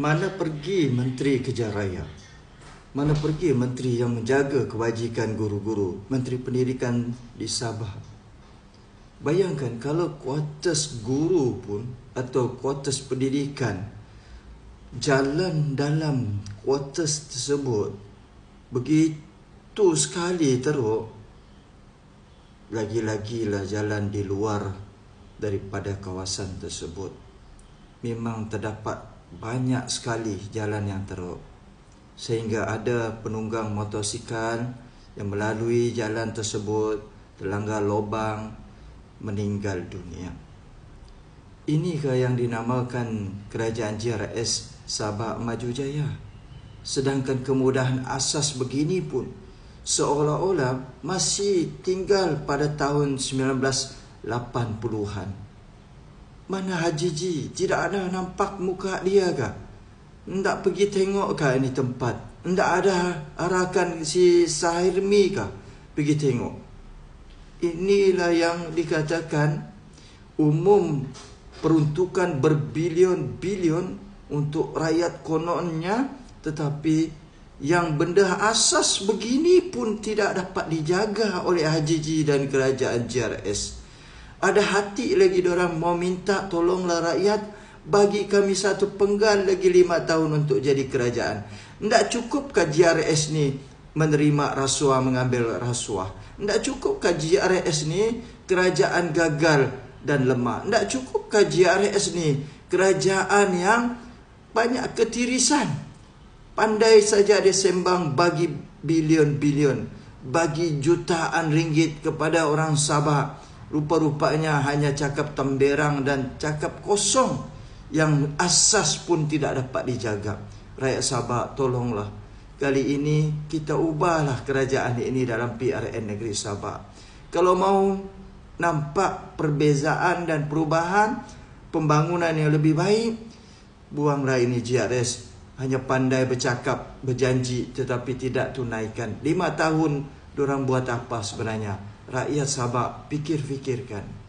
Mana pergi Menteri Kejaraya? Mana pergi menteri yang menjaga kebajikan guru-guru, Menteri Pendidikan di Sabah? Bayangkan kalau kuartus guru pun atau kuartus pendidikan jalan dalam kuartus tersebut begitu sekali teruk, lagi-lagilah jalan di luar daripada kawasan tersebut. Memang terdapat banyak sekali jalan yang teruk, sehingga ada penunggang motosikal yang melalui jalan tersebut terlanggar lubang, meninggal dunia. Inikah yang dinamakan Kerajaan JRS Sabah Maju Jaya? Sedangkan kemudahan asas begini pun seolah-olah masih tinggal pada tahun 1980-an. Mana Haji Ji? Tidak ada nampak muka dia kah? Hendak pergi tengok kah ini tempat? Hendak ada arahkan si Sahirmi kah pergi tengok? Inilah yang dikatakan umum peruntukan berbilion-bilion untuk rakyat kononnya, tetapi yang benda asas begini pun tidak dapat dijaga oleh Haji Ji dan kerajaan JRS. Ada hati lagi diorang mau minta tolonglah rakyat, bagi kami satu penggal lagi 5 tahun untuk jadi kerajaan. Tidak cukupkah JRS ni menerima rasuah, mengambil rasuah? Tidak cukupkah JRS ni kerajaan gagal dan lemah? Tidak cukupkah JRS ni kerajaan yang banyak ketirisan? Pandai saja dia sembang bagi bilion-bilion, bagi jutaan ringgit kepada orang Sabah. Rupa-rupanya hanya cakap temberang dan cakap kosong yang asas pun tidak dapat dijaga. Rakyat Sabah, tolonglah. Kali ini kita ubahlah kerajaan ini dalam PRN Negeri Sabah. Kalau mau nampak perbezaan dan perubahan, pembangunan yang lebih baik, buanglah ini JRS. Hanya pandai bercakap, berjanji tetapi tidak tunaikan. 5 tahun diorang buat apa sebenarnya? Rakyat Sabah, fikir-fikirkan.